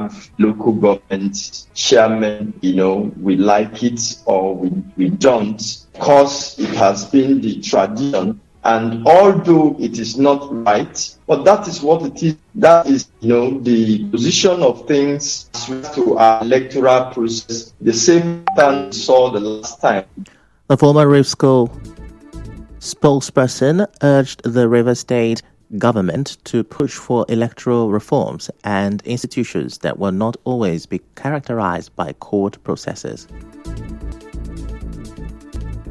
have local government chairmen, we like it or we don't, because it has been the tradition. And although it is not right, but that is what it is. That is, the position of things to our electoral process. The same thing we saw the last time. The former RIVSCO spokesperson urged the Rivers State government to push for electoral reforms and institutions that will not always be characterized by court processes.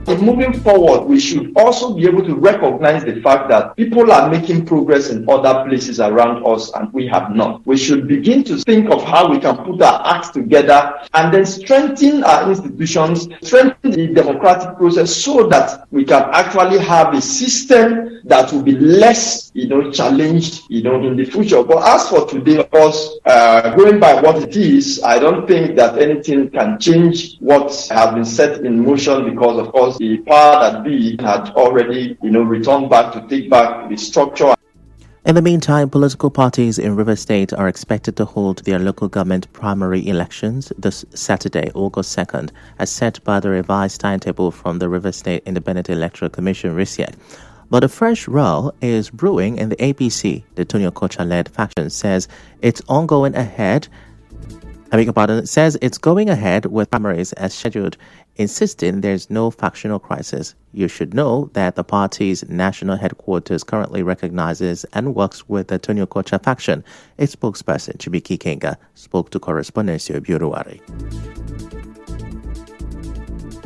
Moving forward, we should also be able to recognize the fact that people are making progress in other places around us and we have not. We should begin to think of how we can put our acts together and then strengthen our institutions, strengthen the democratic process so that we can actually have a system that will be less, challenged, in the future. But as for today, of course, going by what it is, I don't think that anything can change what has been set in motion because, of course, the power that be had already, returned back to take back the structure. In the meantime, political parties in Rivers State are expected to hold their local government primary elections this Saturday, August 2nd, as set by the revised timetable from the Rivers State Independent Electoral Commission, RISIEC. But a fresh row is brewing in the APC. The Tony Okocha-led faction says it's going ahead with primaries as scheduled, insisting there's no factional crisis. You should know that the party's national headquarters currently recognizes and works with the Tony Okocha faction. Its spokesperson, Chibiki Kenga, spoke to correspondent Buruwari.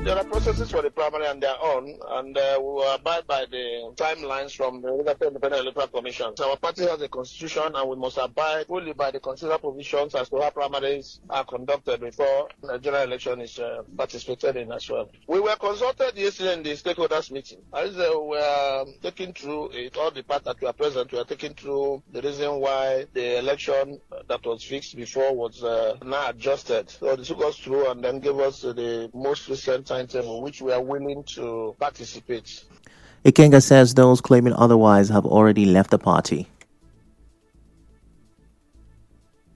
There are processes for the primary on their own, and we will abide by the timelines from the Independent Electoral Commission. So our party has a constitution, and we must abide fully by the constitutional provisions as to how primaries are conducted before the general election is participated in as well. We were consulted yesterday in the stakeholders meeting. As we were taking through it, all the parts that were present, we are taking through the reason why the election that was fixed before was now adjusted. So they took us through and then gave us the most recent timetable, which we are willing to participate. Ikenga says those claiming otherwise have already left the party.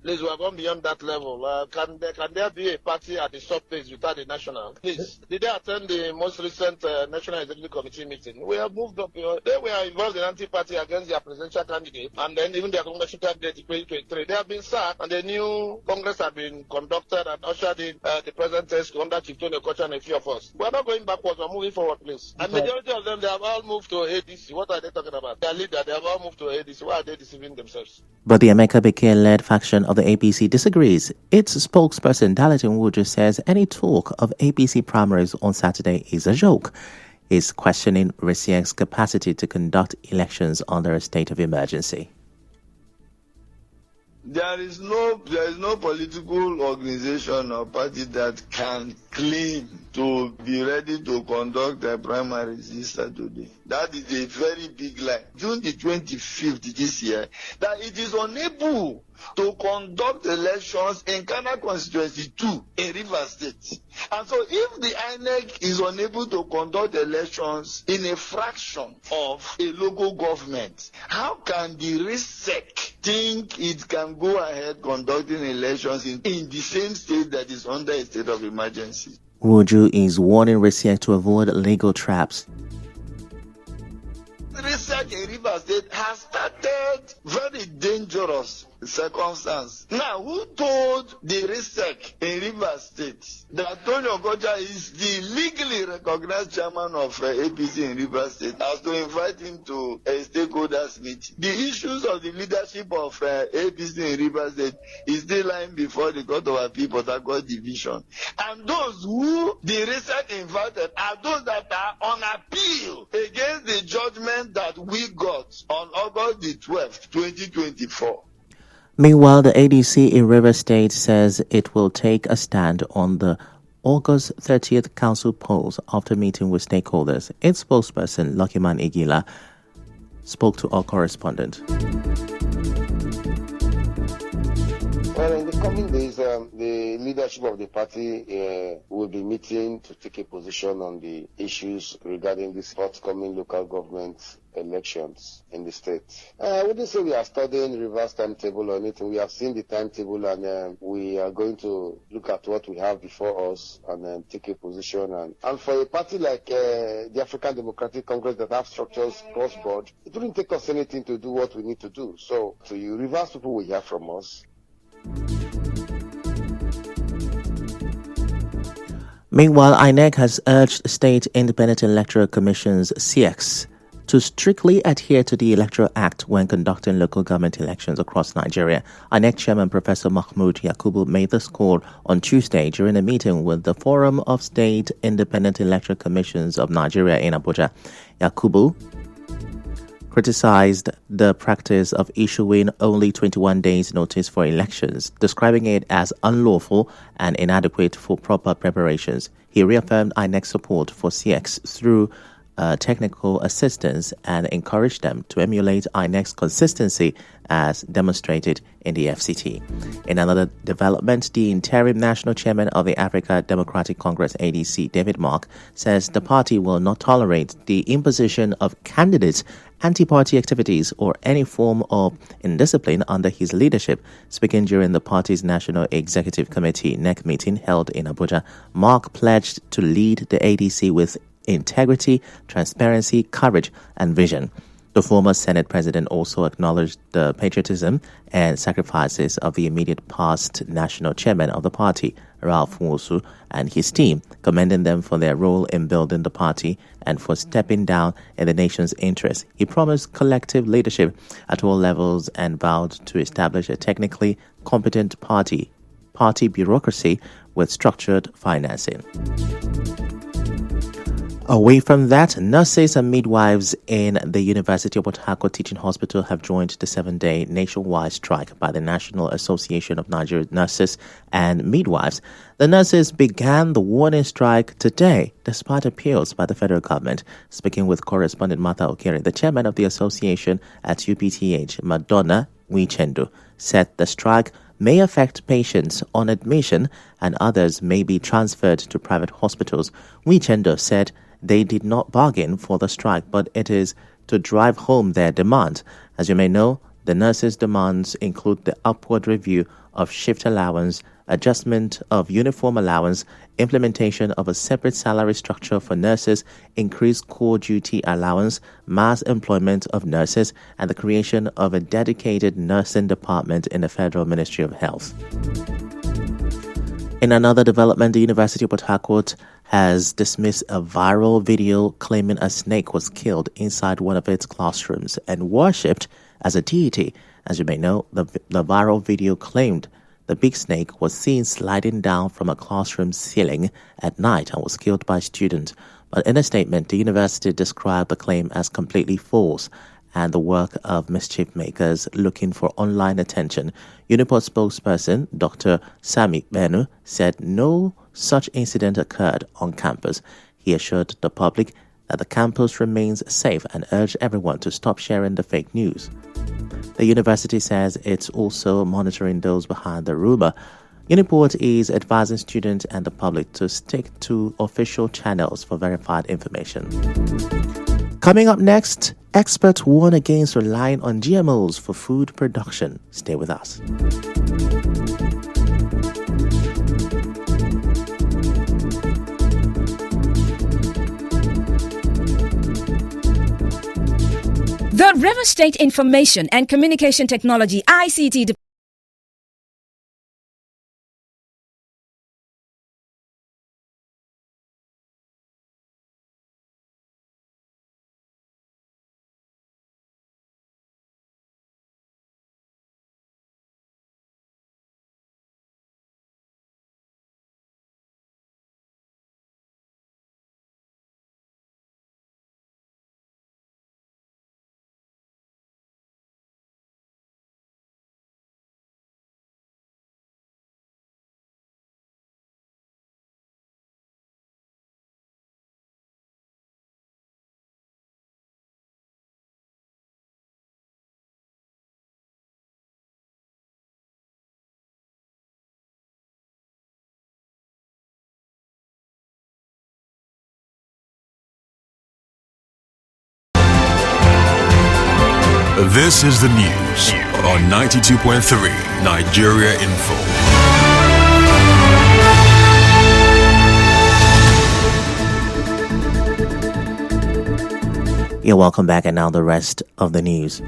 Please, we are going beyond that level. Can there be a party at the surface without the national? Please, did they attend the most recent National Executive Committee meeting? We have moved up. They were involved in anti-party against their presidential candidate and then even their congressional candidate in 2023. They have been sacked and the new Congress have been conducted and ushered in the present test under Chief Tony Okocha and a few of us. We are not going backwards. We are moving forward, please. And majority of them, they have all moved to ADC. What are they talking about? Their leader, they have all moved to ADC. Why are they deceiving themselves? But the Emeka Bekele-led faction of the APC disagrees. Its spokesperson, Darlington Woodruff, says any talk of APC primaries on Saturday is a joke. He's questioning RISIEC's capacity to conduct elections under a state of emergency. There is no political organization or party that can claim to be ready to conduct their primaries this Saturday. That is a very big lie. June the 25th this year, that it is unable to conduct elections in Ghana Constituency 2 in Rivers State. And so if the INEC is unable to conduct elections in a fraction of a local government, how can the RISEC think it can go ahead conducting elections in the same state that is under a state of emergency? Woodruff is warning RISEC to avoid legal traps. RISEC in Rivers State has started very dangerous circumstance. Now, who told the RISEC in Rivers State that Tony Okocha is the legally recognized chairman of APC in Rivers State as to invite him to a stakeholders meeting? The issues of the leadership of APC in Rivers State is still lying before the Court of Appeal Port Harcourt Division. And those who the RISEC invited are those that are on appeal against the judgment that we got on August the 12th, 2024. Meanwhile, the ADC in Rivers State says it will take a stand on the August 30th council polls after meeting with stakeholders. Its spokesperson, Luckyman Igila, spoke to our correspondent. Well, in the coming days, the leadership of the party will be meeting to take a position on the issues regarding this forthcoming local government elections in the state. I wouldn't say we are studying reverse timetable or anything. We have seen the timetable and we are going to look at what we have before us and take a position. And for a party like the African Democratic Congress that have structures cross-board, it wouldn't take us anything to do what we need to do. So you reverse people will hear from us. Meanwhile, INEC has urged State Independent Electoral Commissions (SIECs) to strictly adhere to the Electoral Act when conducting local government elections across Nigeria. INEC Chairman Professor Mahmood Yakubu made this call on Tuesday during a meeting with the Forum of State Independent Electoral Commissions of Nigeria in Abuja. Yakubu criticized the practice of issuing only 21 days notice for elections, describing it as unlawful and inadequate for proper preparations. He reaffirmed INEC's support for SIECs through technical assistance and encouraged them to emulate INEC's consistency as demonstrated in the FCT. In another development, the interim national chairman of the African Democratic Congress ADC, David Mark, says the party will not tolerate the imposition of candidates' anti-party activities or any form of indiscipline under his leadership. Speaking during the party's National Executive Committee NEC meeting held in Abuja, Mark pledged to lead the ADC with integrity, transparency, courage, and vision. The former Senate president also acknowledged the patriotism and sacrifices of the immediate past national chairman of the party, Ralph Nwosu, and his team, commending them for their role in building the party and for stepping down in the nation's interest. He promised collective leadership at all levels and vowed to establish a technically competent party bureaucracy with structured financing. Away from that, nurses and midwives in the University of Port Harcourt Teaching Hospital have joined the 7-day nationwide strike by the National Association of Nigerian Nurses and Midwives. The nurses began the warning strike today, despite appeals by the federal government. Speaking with correspondent Martha Okere, the chairman of the association at UPTH, Madonna Wichendo, said the strike may affect patients on admission and others may be transferred to private hospitals. Wichendo said they did not bargain for the strike, but it is to drive home their demand. As you may know, the nurses' demands include the upward review of shift allowance, adjustment of uniform allowance, implementation of a separate salary structure for nurses, increased core duty allowance, mass employment of nurses, and the creation of a dedicated nursing department in the Federal Ministry of Health. In another development, the University of Port Harcourt has dismissed a viral video claiming a snake was killed inside one of its classrooms and worshipped as a deity. As you may know, the viral video claimed the big snake was seen sliding down from a classroom ceiling at night and was killed by students. But in a statement, the university described the claim as completely false and the work of mischief makers looking for online attention. Uniport spokesperson Dr. Sami Benu said no such incident occurred on campus. He assured the public that the campus remains safe and urged everyone to stop sharing the fake news. The university says it's also monitoring those behind the rumor. Uniport is advising students and the public to stick to official channels for verified information. Coming up next, experts warn against relying on GMOs for food production. Stay with us. The River State Information and Communication Technology ICT This is the news on 92.3 Nigeria Info. You're welcome back, and now the rest of the news.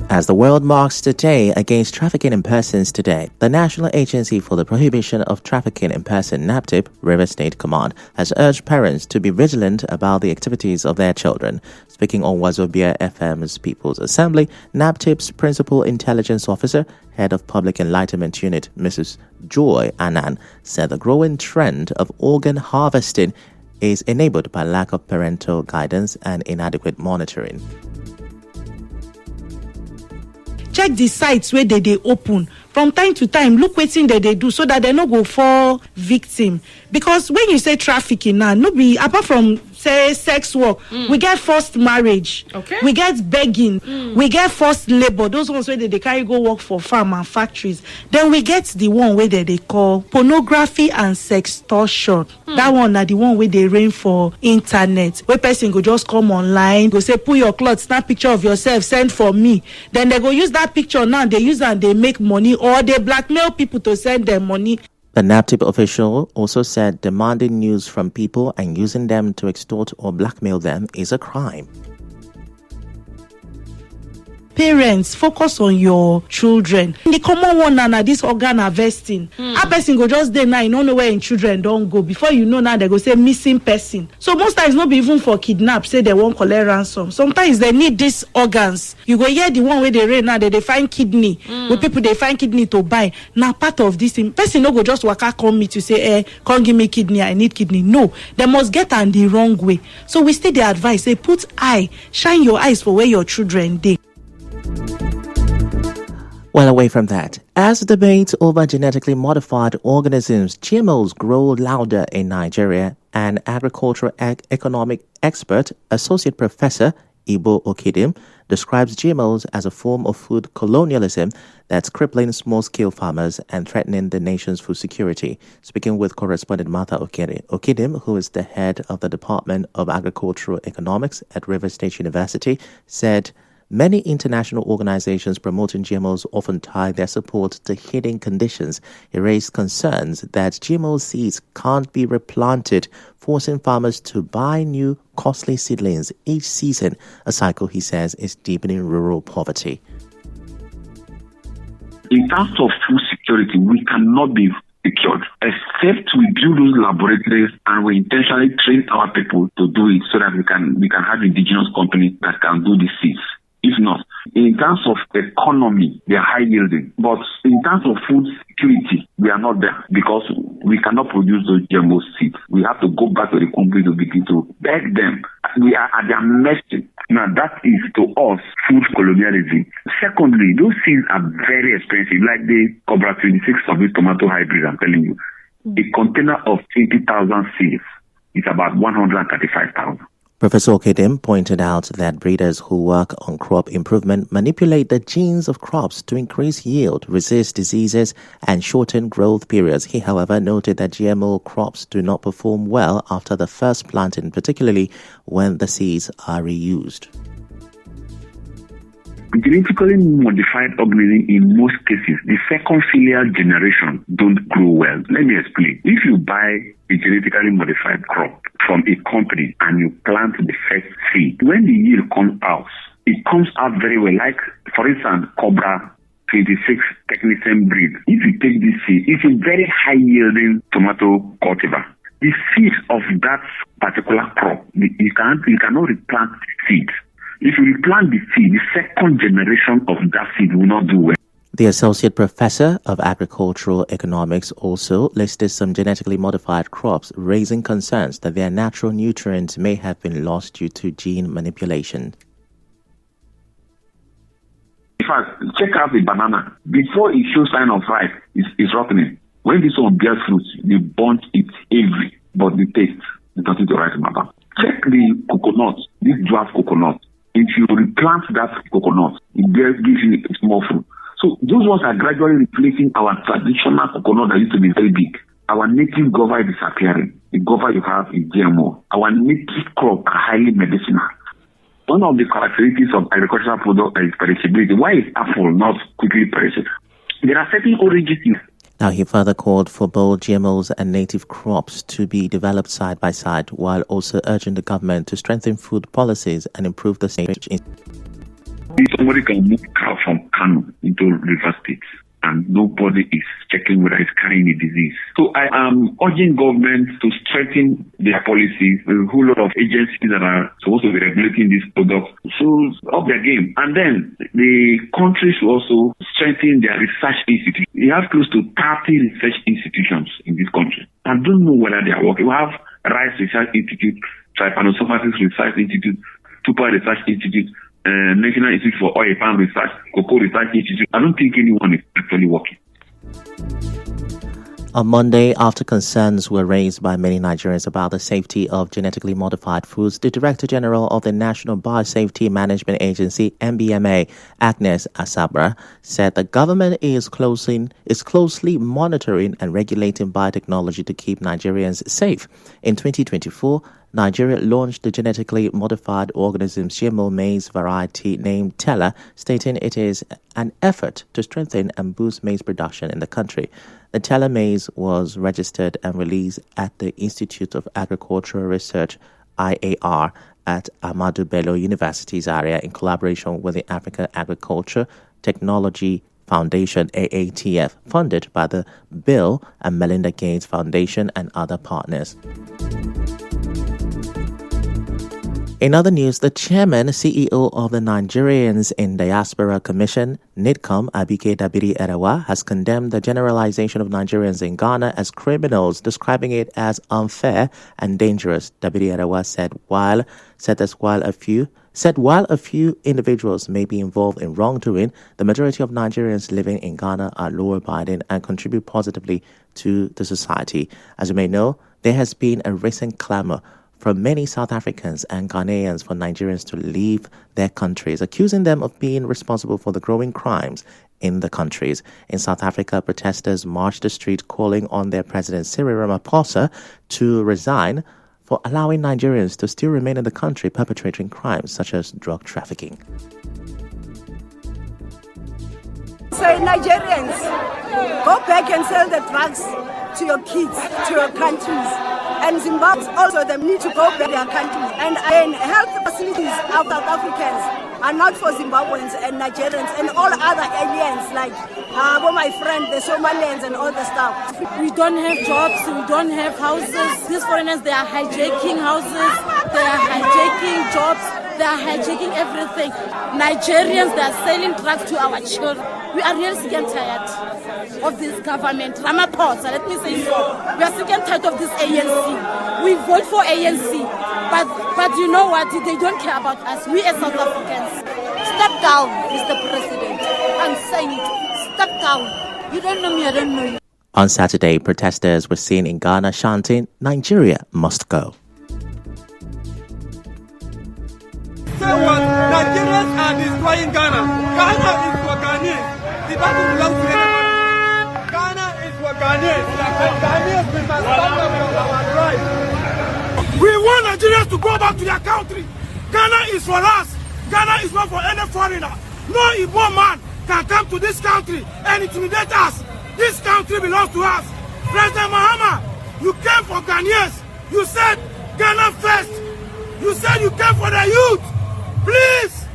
As the world marks the Day Against Trafficking in Persons today, the National Agency for the Prohibition of Trafficking in Persons, NAPTIP, River State Command, has urged parents to be vigilant about the activities of their children. Speaking on Wazobia FM's People's Assembly, NAPTIP's Principal Intelligence Officer, Head of Public Enlightenment Unit, Mrs. Joy Anan, said the growing trend of organ harvesting is enabled by lack of parental guidance and inadequate monitoring. Check the sites where they open. From time to time, look wetin they do so that they no go fall victim. Because when you say trafficking now, no be apart from say sex work, we get forced marriage, we get begging, we get forced labor. Those ones where they carry go work for farm and factories. Then we get the one where they call pornography and sextortion. That one are the one where they reign for internet. Where person go just come online, go say pull your clothes, snap picture of yourself, send for me. Then they go use that picture now. They use and they make money, or they blackmail people to send them money. The NAPTIP official also said demanding news from people and using them to extort or blackmail them is a crime. Parents, focus on your children. The common one now, this organ harvesting. A person go just there now, you don't know where in children don't go. Before you know now, they go say missing person. So most times not be even for kidnap, say they won't collect ransom. Sometimes they need these organs. You go hear the one where they rain now, they find kidney. With people they find kidney to buy. Now part of this thing, person no go just waka come me to say, come give me kidney, I need kidney. No, they must get on the wrong way. So we still the advice, say put eye, shine your eyes for where your children dey. Well, away from that, as debate over genetically modified organisms, GMOs, grow louder in Nigeria, an agricultural economic expert, Associate Professor Ibo Okedim, describes GMOs as a form of food colonialism that's crippling small-scale farmers and threatening the nation's food security. Speaking with correspondent Martha Okedim, who is the head of the Department of Agricultural Economics at River State University, said many international organizations promoting GMOs often tie their support to hidden conditions. He raised concerns that GMO seeds can't be replanted, forcing farmers to buy new costly seedlings each season, a cycle he says is deepening rural poverty. In terms of food security, we cannot be secured except we build those laboratories and we intentionally train our people to do it so that we can have indigenous companies that can do the seeds. If not, in terms of economy, they are high yielding. But in terms of food security, we are not there because we cannot produce those GMO seeds. We have to go back to the company to begin to beg them. We are at their mercy. Now that is to us food colonialism. Secondly, those seeds are very expensive, like the Cobra 26 of this tomato hybrid, I'm telling you. A container of 20,000 seeds is about 135,000. Professor Okedim pointed out that breeders who work on crop improvement manipulate the genes of crops to increase yield, resist diseases, and shorten growth periods. He, however, noted that GMO crops do not perform well after the first planting, particularly when the seeds are reused. Genetically modified organisms, in most cases, the second filial generation don't grow well. Let me explain. If you buy a genetically modified crop from a company and you plant the first seed, when the yield comes out, it comes out very well. Like, for instance, Cobra 26 Technisem breed. If you take this seed, it's a very high-yielding tomato cultivar. The seeds of that particular crop, you cannot replant seeds. If you replant the seed, the second generation of that seed will not do well. The Associate Professor of Agricultural Economics also listed some genetically modified crops, raising concerns that their natural nutrients may have been lost due to gene manipulation. In fact, check out the banana. Before it shows sign of ripe, it's rotting. When this one bears fruit, they burnt it heavy, but the taste is nothing to write about. Check the coconut, this dwarf coconut. If you replant that coconut, it gives you a small fruit. So those ones are gradually replacing our traditional coconut that used to be very big. Our native guava is disappearing. The guava you have is GMO. Our native crop are highly medicinal. One of the characteristics of agricultural product is perishability. Why is apple not quickly perishable? There are certain oranges in. Now, he further called for both GMOs and native crops to be developed side by side, while also urging the government to strengthen food policies and improve the stage. Somebody can move cow from Kano into River State, and nobody is checking whether it's carrying a disease. So I am urging government to strengthen their policies. There's a whole lot of agencies that are supposed to be regulating these products to up their game. And then the country should also strengthen their research institutions. We have close to 30 research institutions in this country. I don't know whether they are working. We have Rice Research Institute, Trypanosomatic Research Institute, Super Research Institute, National Institute for Oil Palm Research, Cocoa Research Institute. I don't think anyone is actually working. On Monday, after concerns were raised by many Nigerians about the safety of genetically modified foods, the Director General of the National Biosafety Management Agency, NBMA, Agnes Asabra, said the government is closely monitoring and regulating biotechnology to keep Nigerians safe. In 2024, Nigeria launched the genetically modified organisms GMO maize variety named Tella, stating it is an effort to strengthen and boost maize production in the country. The Tella maize was registered and released at the Institute of Agricultural Research, IAR, at Ahmadu Bello University Zaria in collaboration with the African Agriculture Technology Foundation, AATF, funded by the Bill and Melinda Gates Foundation and other partners. In other news, the chairman, CEO of the Nigerians in Diaspora Commission, NIDCOM, Abike Dabiri Erewa, has condemned the generalization of Nigerians in Ghana as criminals, describing it as unfair and dangerous. Dabiri Erewa said while a few individuals may be involved in wrongdoing, the majority of Nigerians living in Ghana are law-abiding and contribute positively to the society. As you may know, there has been a recent clamor from many South Africans and Ghanaians for Nigerians to leave their countries, accusing them of being responsible for the growing crimes in the countries. In South Africa, protesters marched the street calling on their president Cyril Ramaphosa to resign for allowing Nigerians to still remain in the country perpetrating crimes such as drug trafficking. So Nigerians, go back and sell the drugs to your kids, to your countries. And Zimbabwe also, they need to go back to their countries. And again, health facilities of South Africans are not for Zimbabweans and Nigerians and all other aliens like my friend, the Somalians and all the stuff. We don't have jobs, we don't have houses. These foreigners, they are hijacking houses, they are hijacking jobs, they are hijacking everything. Nigerians, they are selling drugs to our children. We are really sick and tired of this government. Ramaphosa, let me say so. We are sick and tired of this ANC. We vote for ANC, but you know what? They don't care about us. We as South Africans. Step down, Mr. President. I'm saying it. Step down. You don't know me, I don't know you. On Saturday, protesters were seen in Ghana chanting, "Nigeria must go." Say what? Nigerians are destroying Ghana. Ghana is for Ghanaians. It doesn't belong to anybody. Ghana is for Ghanaians. And Ghanaians, we must stand up for our rights. We want Nigerians to go back to their country. Ghana is for us. Ghana is not for any foreigner. No Igbo man can come to this country and intimidate us. This country belongs to us. President Mahama, you came for Ghanaians. You said Ghana first. You said you came for the youth. Please,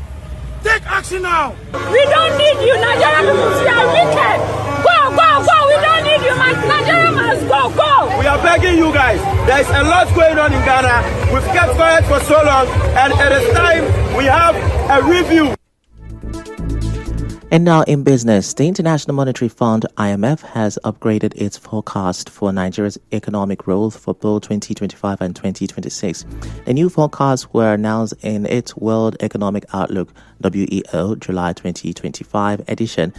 take action now. We don't need you, Nigeria people. You are wicked. Go, go, go. We don't need you. Nigeria must go, go. We are begging you guys. There is a lot going on in Ghana. We've kept quiet for so long, and it is time we have a review. And now in business, the International Monetary Fund, IMF, has upgraded its forecast for Nigeria's economic growth for both 2025 and 2026. The new forecasts were announced in its World Economic Outlook, WEO, July 2025 edition.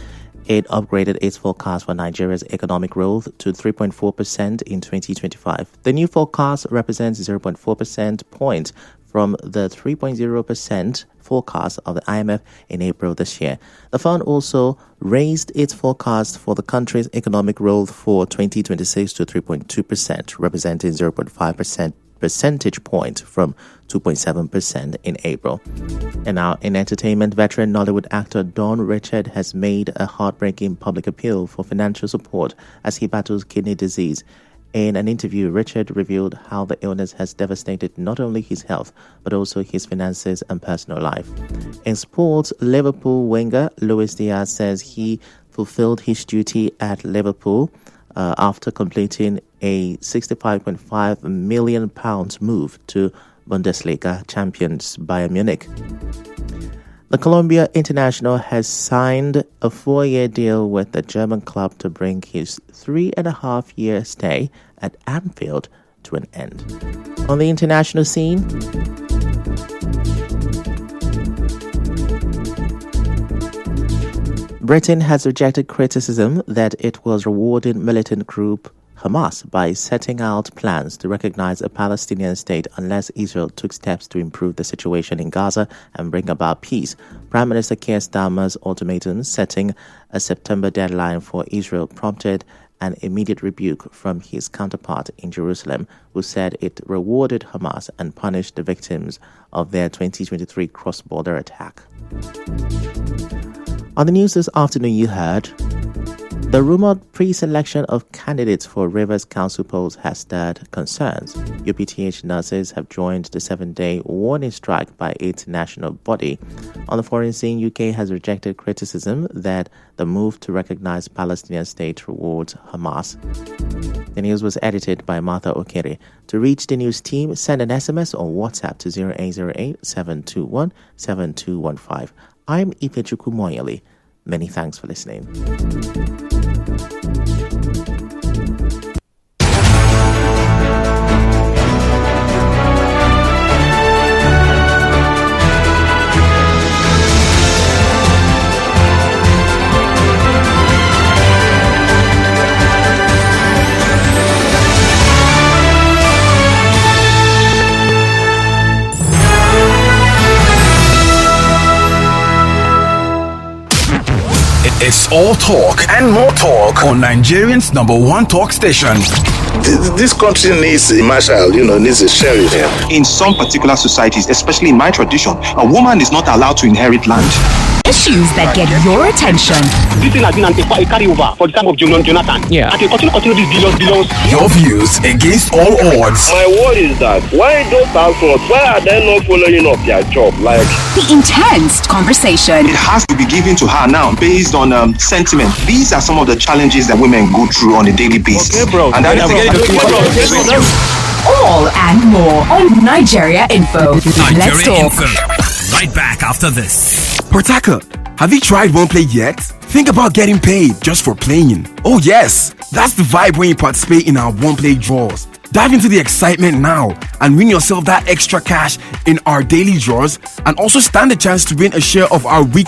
It upgraded its forecast for Nigeria's economic growth to 3.4% in 2025. The new forecast represents 0.4% point from the 3.0% forecast of the IMF in April this year. The fund also raised its forecast for the country's economic growth for 2026 to 3.2%, representing 0.5% percentage point from 2.7% in April. And now in entertainment, veteran Nollywood actor Don Richard has made a heartbreaking public appeal for financial support as he battles kidney disease. In an interview, Richard revealed how the illness has devastated not only his health, but also his finances and personal life. In sports, Liverpool winger Luis Diaz says he fulfilled his duty at Liverpool after completing a £65.5 million move to Bundesliga champions Bayern Munich. The Colombia international has signed a 4-year deal with the German club to bring his 3.5-year stay at Anfield to an end. On the international scene, Britain has rejected criticism that it was rewarding militant group Hamas by setting out plans to recognize a Palestinian state unless Israel took steps to improve the situation in Gaza and bring about peace. Prime Minister Keir Starmer's ultimatum setting a September deadline for Israel prompted an immediate rebuke from his counterpart in Jerusalem, who said it rewarded Hamas and punished the victims of their 2023 cross-border attack. On the news this afternoon, you heard the rumored pre-selection of candidates for Rivers Council polls has stirred concerns. UPTH nurses have joined the 7-day warning strike by its national body. On the foreign scene, UK has rejected criticism that the move to recognize Palestinian state rewards Hamas. The news was edited by Martha Okere. To reach the news team, send an SMS or WhatsApp to 0808 721 7215. I'm Ifechukwu Moyeli. Many thanks for listening. It's all talk and more talk on Nigerian's #1 talk station. This country needs a marshal, needs a sheriff. In some particular societies, especially in my tradition, a woman is not allowed to inherit land. Issues that get your attention. This thing has been a carryover for the time of Jonathan. Yeah. And they continue these billions. Your views against all odds. My word is that why those households, why are they not following up their job? The intense conversation. It has to be given to her now based on sentiment. These are some of the challenges that women go through on a daily basis. Okay, bro. And all and more on Nigeria Info. Let's talk. Info. Right back after this. Portaka, have you tried OnePlay yet? Think about getting paid just for playing. Oh yes, that's the vibe when you participate in our OnePlay draws. Dive into the excitement now and win yourself that extra cash in our daily draws and also stand a chance to win a share of our weekly